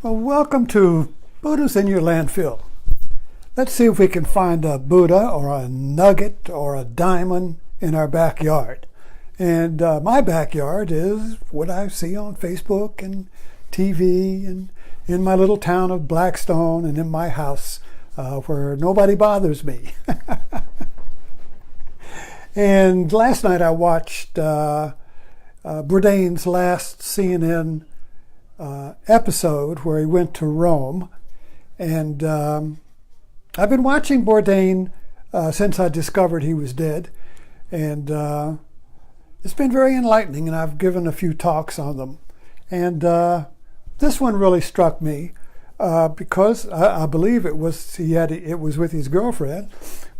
Well, welcome to Buddha's in Your Landfill. Let's see if we can find a Buddha or a nugget or a diamond in our backyard. And my backyard is what I see on Facebook and TV and in my little town of Blackstone and in my house where nobody bothers me. And last night I watched Bourdain's last CNN episode where he went to Rome, and I've been watching Bourdain since I discovered he was dead, and it's been very enlightening, and I've given a few talks on them, and this one really struck me because I believe it was with his girlfriend,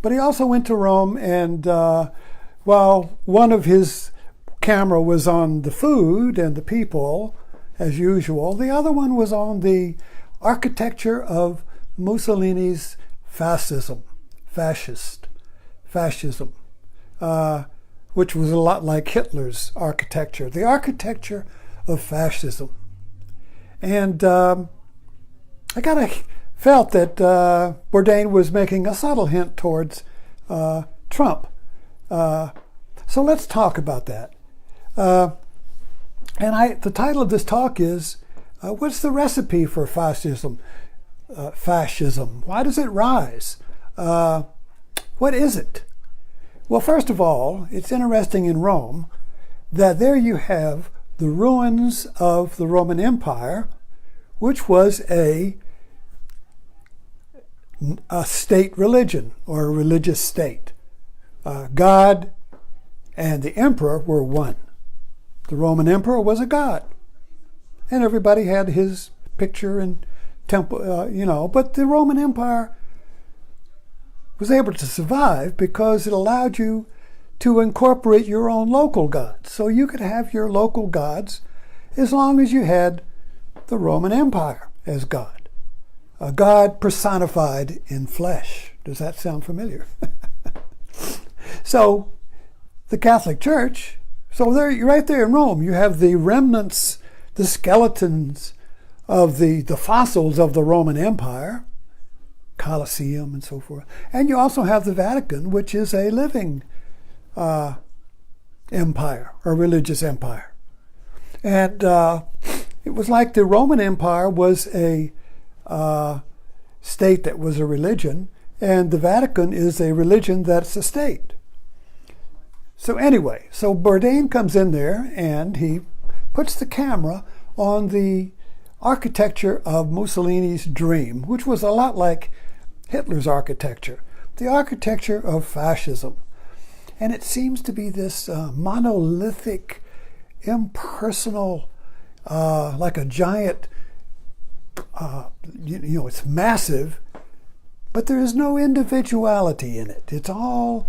but he also went to Rome, and while one of his camera was on the food and the people as usual, the other one was on the architecture of Mussolini's fascism, which was a lot like Hitler's architecture, the architecture of fascism. And I kind of felt that Bourdain was making a subtle hint towards Trump. So let's talk about that. And the title of this talk is, what's the recipe for fascism? Fascism. Why does it rise? What is it? Well, first of all, it's interesting in Rome that there you have the ruins of the Roman Empire, which was a state religion or a religious state. God and the emperor were one. The Roman emperor was a god, and everybody had his picture and temple, but the Roman Empire was able to survive because it allowed you to incorporate your own local gods. So you could have your local gods as long as you had the Roman Empire as God, a God personified in flesh. Does that sound familiar? So the Catholic Church, so there, right there in Rome, you have the remnants, the skeletons of the fossils of the Roman Empire, Colosseum and so forth. And you also have the Vatican, which is a living empire, or religious empire. And it was like the Roman Empire was a state that was a religion, and the Vatican is a religion that's a state. So anyway, so Bourdain comes in there and he puts the camera on the architecture of Mussolini's dream, which was a lot like Hitler's architecture, the architecture of fascism. And it seems to be this monolithic, impersonal, like a giant, it's massive, but there is no individuality in it. It's all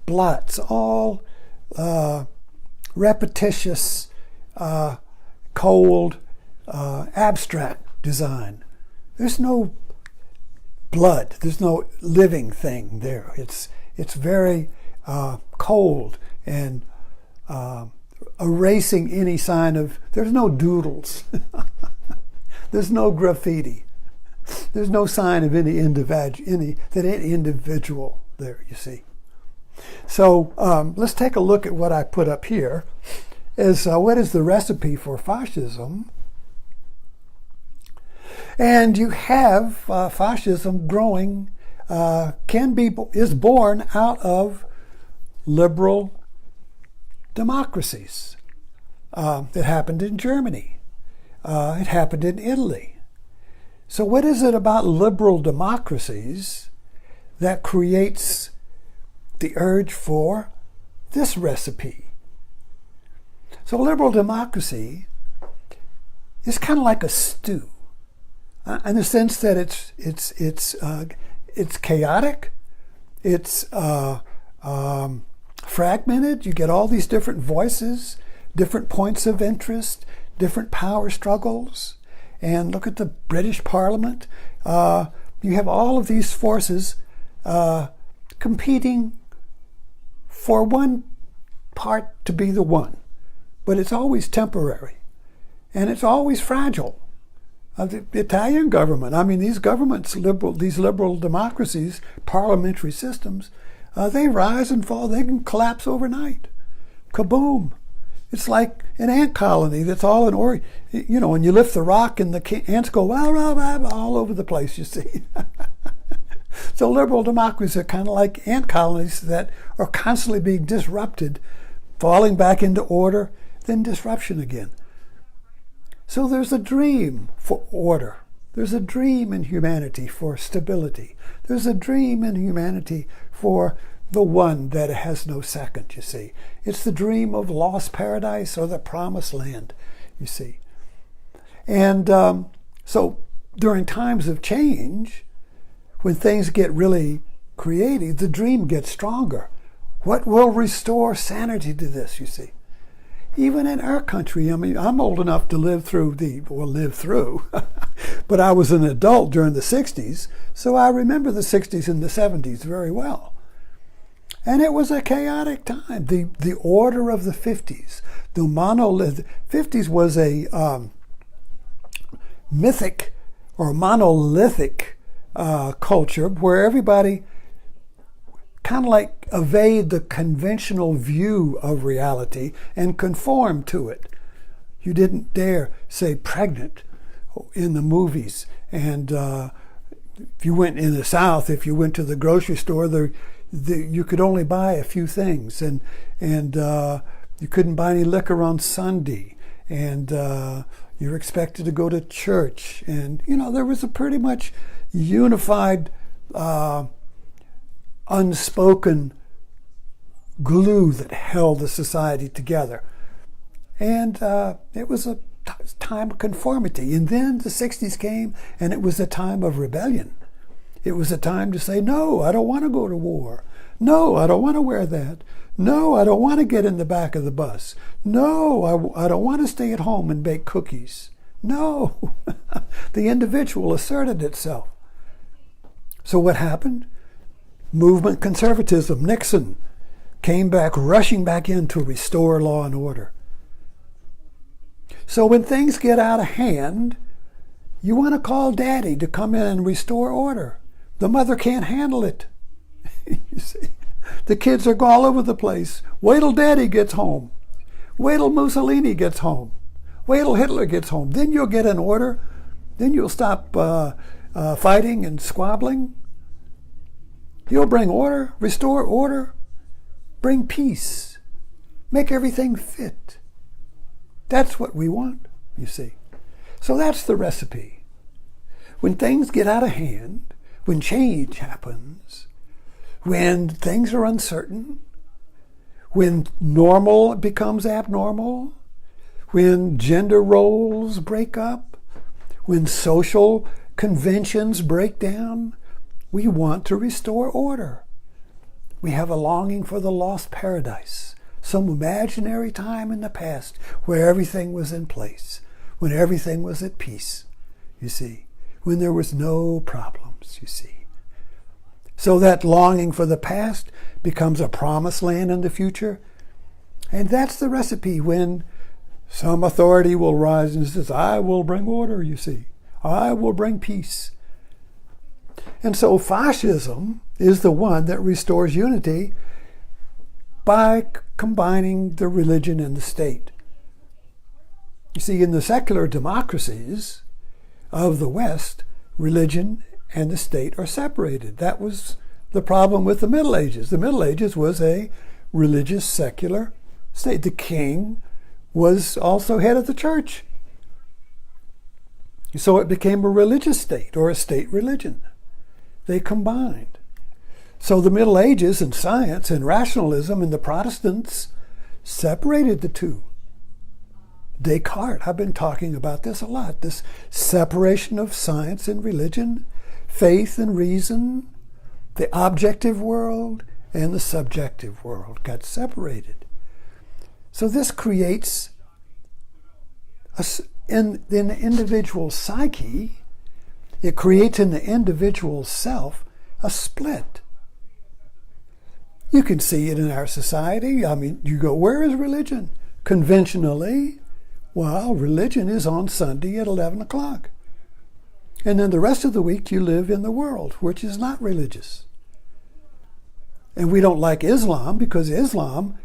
blots, all repetitious, cold, abstract design. There's no blood. There's no living thing there. It's very cold and erasing any sign of. There's no doodles. There's no graffiti. There's no sign of any individual there. You see. So let's take a look at what I put up here. What is the recipe for fascism? And you have fascism growing, is born out of liberal democracies. It happened in Germany. It happened in Italy. So what is it about liberal democracies that creates the urge for this recipe? So liberal democracy is kind of like a stew, in the sense that it's chaotic, it's fragmented. You get all these different voices, different points of interest, different power struggles. And look at the British Parliament. You have all of these forces competing for one part to be the one, but it's always temporary, and it's always fragile. The Italian government. I mean, these governments, these liberal democracies, parliamentary systems, they rise and fall. They can collapse overnight. Kaboom! It's like an ant colony that's all in order. You know, when you lift the rock and the ants go all over the place. You see. So liberal democracies are kind of like ant colonies that are constantly being disrupted, falling back into order, then disruption again. So there's a dream for order. There's a dream in humanity for stability. There's a dream in humanity for the one that has no second, you see. It's the dream of lost paradise or the promised land, you see. And so during times of change, when things get really creative, the dream gets stronger. What will restore sanity to this, you see? Even in our country, I mean, I'm old enough to live through, but I was an adult during the 60s, so I remember the 60s and the 70s very well. And it was a chaotic time. The order of the 50s, the monolithic, 50s was a mythic or monolithic culture where everybody kind of like evade the conventional view of reality and conform to it. You didn't dare say pregnant in the movies. And if you went in the South, if you went to the grocery store, you could only buy a few things. And you couldn't buy any liquor on Sunday. And you're expected to go to church. And, you know, there was a pretty much unified, unspoken glue that held the society together. And it was a time of conformity. And then the 60s came, and it was a time of rebellion. It was a time to say, no, I don't want to go to war. No, I don't want to wear that. No, I don't want to get in the back of the bus. No, I don't want to stay at home and bake cookies. No, the individual asserted itself. So what happened? Movement conservatism. Nixon came back, rushing back in to restore law and order. So when things get out of hand, you want to call daddy to come in and restore order. The mother can't handle it. You see, the kids are all over the place. Wait till daddy gets home. Wait till Mussolini gets home. Wait till Hitler gets home. Then you'll get an order. Then you'll stop fighting and squabbling. He'll bring order, restore order, bring peace, make everything fit. That's what we want, you see. So that's the recipe. When things get out of hand, when change happens, when things are uncertain, when normal becomes abnormal, when gender roles break up, when social conventions break down, we want to restore order. We have a longing for the lost paradise, some imaginary time in the past where everything was in place, when everything was at peace, you see, when there was no problems, you see. So that longing for the past becomes a promised land in the future. And that's the recipe when some authority will rise and says, I will bring order, you see. I will bring peace. And so fascism is the one that restores unity by combining the religion and the state. You see, in the secular democracies of the West, religion and the state are separated. That was the problem with the Middle Ages. The Middle Ages was a religious secular state. The king was also head of the church. So it became a religious state or a state religion. They combined. So the Middle Ages and science and rationalism and the Protestants separated the two. Descartes, I've been talking about this a lot, this separation of science and religion, faith and reason, the objective world and the subjective world got separated. So this creates, in the individual psyche, it creates in the individual self a split. You can see it in our society. I mean, you go, where is religion? Conventionally, well, religion is on Sunday at 11 o'clock. And then the rest of the week you live in the world, which is not religious. And we don't like Islam because Islam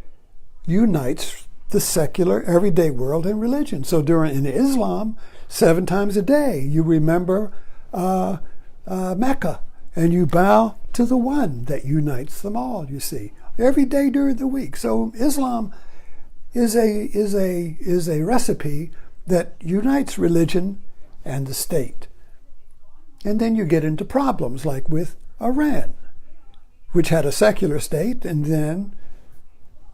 unites the secular, everyday world and religion. So in Islam, 7 times a day, you remember Mecca, and you bow to the one that unites them all, you see, every day during the week. So Islam is a recipe that unites religion and the state. And then you get into problems like with Iran, which had a secular state, and then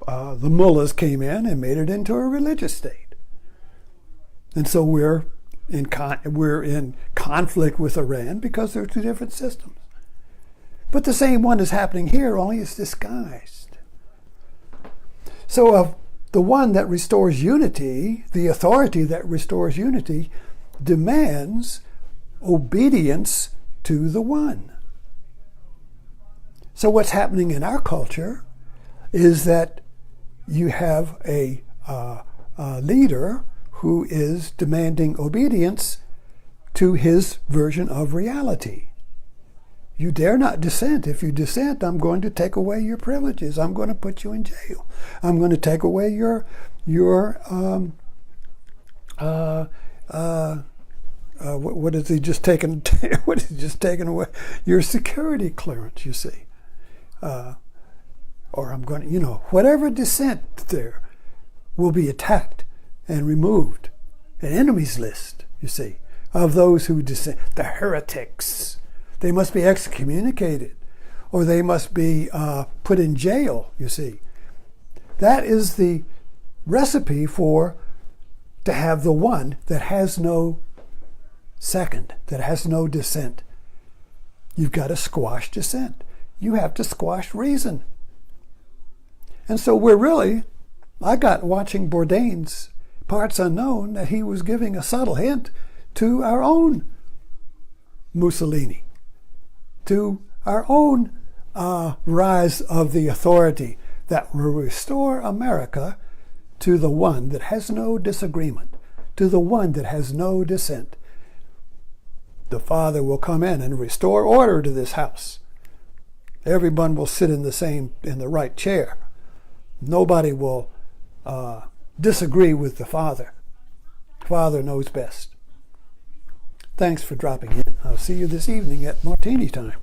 the mullahs came in and made it into a religious state. And so we're in conflict with Iran because they're 2 different systems. But the same one is happening here, only it's disguised. So the one that restores unity, the authority that restores unity, demands obedience to the one. So what's happening in our culture is that you have a leader who is demanding obedience to his version of reality. You dare not dissent. If you dissent, I'm going to take away your privileges. I'm going to put you in jail. I'm going to take away your what is he just taken? What is he just taken away? Your security clearance, you see. Or I'm going to, whatever dissent there will be attacked and removed. An enemies list, you see, of those who dissent. The heretics. They must be excommunicated, or they must be put in jail, you see. That is the recipe to have the one that has no second, that has no dissent. You've got to squash dissent. You have to squash reason. And so I got watching Bourdain's Parts Unknown that he was giving a subtle hint to our own Mussolini, to our own rise of the authority that will restore America to the one that has no disagreement, to the one that has no dissent. The Father will come in and restore order to this house. Everyone will sit in the right chair. Nobody will disagree with the Father. Father knows best. Thanks for dropping in. I'll see you this evening at Martini time.